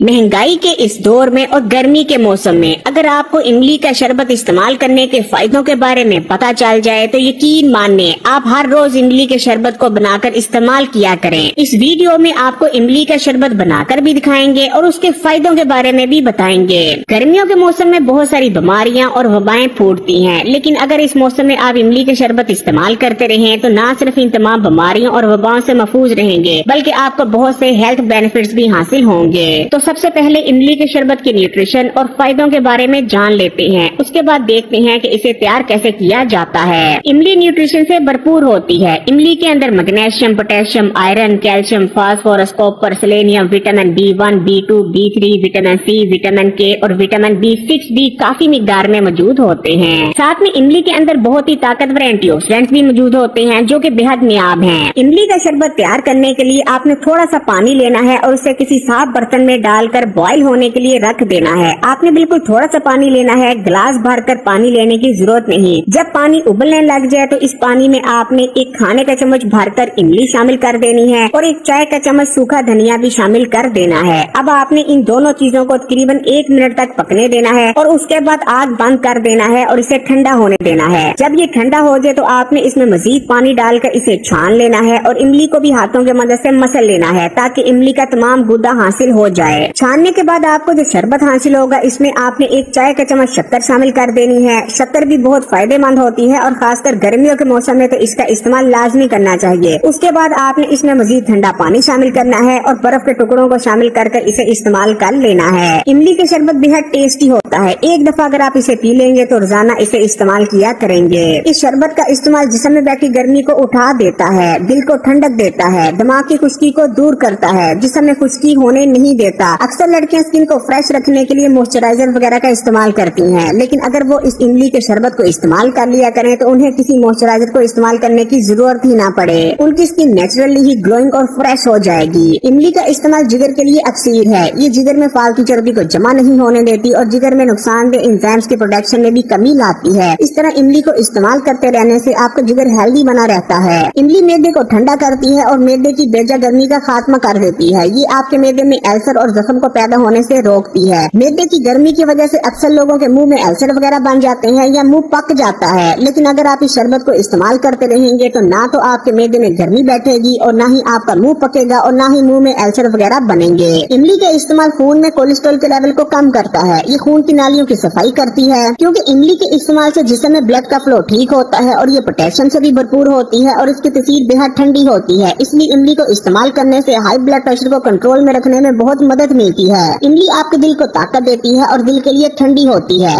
महंगाई के इस दौर में और गर्मी के मौसम में अगर आपको इमली का शरबत इस्तेमाल करने के फायदों के बारे में पता चल जाए तो यकीन मानिए आप हर रोज इमली के शरबत को बनाकर इस्तेमाल किया करें। इस वीडियो में आपको इमली का शरबत बनाकर भी दिखाएंगे और उसके फायदों के बारे में भी बताएंगे। गर्मियों के मौसम में बहुत सारी बीमारियां और वबाएं फूटती हैं, लेकिन अगर इस मौसम में आप इमली के शरबत इस्तेमाल करते रहें तो न सिर्फ इन तमाम बीमारियों और वबाओं से महफूज रहेंगे बल्कि आपको बहुत से हेल्थ बेनिफिट्स भी हासिल होंगे। तो सबसे पहले इमली के शरबत के न्यूट्रिशन और फायदों के बारे में जान लेते हैं, उसके बाद देखते हैं कि इसे तैयार कैसे किया जाता है। इमली न्यूट्रिशन से भरपूर होती है। इमली के अंदर magnesium, potassium, iron, calcium, phosphorus, copper, selenium, vitamin B1, B2, B3, vitamin C, vitamin K और विटामिन B6 भी काफी मिकदार में मौजूद होते हैं। साथ में इमली के अंदर बहुत ही ताकतवर एंटीऑक्सीडेंट्स भी मौजूद होते हैं जो कि बेहद नियाब हैं। इमली का शरबत तैयार करने के लिए आपने थोड़ा सा पानी लेना है और उसे किसी साफ बर्तन में डालकर बॉईल होने के लिए रख देना है। आपने बिल्कुल थोड़ा सा पानी लेना है, गिलास भरकर पानी लेने की जरूरत नहीं। जब पानी उबलने लग जाए तो इस पानी में आपने एक खाने का चम्मच भरकर इमली शामिल कर देनी है और एक चाय का चम्मच सूखा धनिया भी शामिल कर देना है। अब आपने इन दोनों चीजों को तकरीबन 1 मिनट तक पकने देना है और उसके बाद आग बंद कर देना है और इसे ठंडा होने देना है। जब ये ठंडा हो जाए तो आपने इसमें मजीद पानी डालकर इसे छान लेना है और इमली को भी हाथों की मदद से मसल लेना है ताकि इमली का तमाम गुदा हासिल हो जाए। छानने के बाद आपको जो शरबत हासिल होगा इसमें आपने एक चाय का चम्मच शक्कर शामिल कर देनी है। शक्कर भी बहुत फायदेमंद होती है और खासकर गर्मियों के मौसम में तो इसका इस्तेमाल लाजमी करना चाहिए। उसके बाद आपने इसमें मजीद ठंडा पानी शामिल करना है और बर्फ के टुकड़ों को शामिल कर इसे इस्तेमाल कर लेना है। इमली के शरबत बेहद टेस्टी होता है। एक दफा अगर आप इसे पी लेंगे तो रोजाना इसे इस्तेमाल किया करेंगे। इस शरबत का इस्तेमाल जिस्म में बैठी गर्मी को उठा देता है, दिल को ठंडक देता है, दिमाग की खुश्की को दूर करता है, जिस्म में खुश्की होने नहीं देता। अक्सर लड़कियां स्किन को फ्रेश रखने के लिए मॉइस्चराइजर वगैरह का इस्तेमाल करती हैं, लेकिन अगर वो इस इमली के शरबत को इस्तेमाल कर लिया करें तो उन्हें किसी मॉइस्चराइजर को इस्तेमाल करने की जरूरत ही ना पड़े। उनकी स्किन नेचुरली ही ग्लोइंग और फ्रेश हो जाएगी। इमली का इस्तेमाल जिगर के लिए अक्सीर है। ये जिगर में फालतू चर्बी को जमा नहीं होने देती और जिगर में नुकसानदेह एंजाइम्स के प्रोडक्शन में भी कमी लाती है। इस तरह इमली को इस्तेमाल करते रहने से आपका जिगर हेल्दी बना रहता है। इमली मैदे को ठंडा करती है और मैदे की बेजा गर्मी का खात्मा कर देती है। ये आपके मैदे में अल्सर और जख्म को पैदा होने से रोकती है। मैदे की गर्मी की वजह से अक्सर लोगों के मुंह में अल्सर वगैरह बन जाते हैं या मुंह पक जाता है, लेकिन अगर आप इस शरबत को इस्तेमाल करते रहेंगे तो ना तो आपके मैदे में गर्मी बैठेगी और ना ही आपका मुंह पकेगा और ना ही मुंह में अल्सर वगैरह बनेंगे। इमली का इस्तेमाल खून में कोलेस्ट्रॉल के लेवल को कम करता है। ये खून की नालियों की सफाई करती है क्योंकि इमली के इस्तेमाल से जिस्म में ब्लड का फ्लो ठीक होता है और ये पोटेशियम से भी भरपूर होती है और इसकी तसीर बेहद ठंडी होती है। इसलिए इमली को इस्तेमाल करने से हाई ब्लड प्रेशर को कंट्रोल में रखने में बहुत मदद मिलती है। इमली आपके दिल को ताकत देती है और दिल के लिए ठंडी होती है।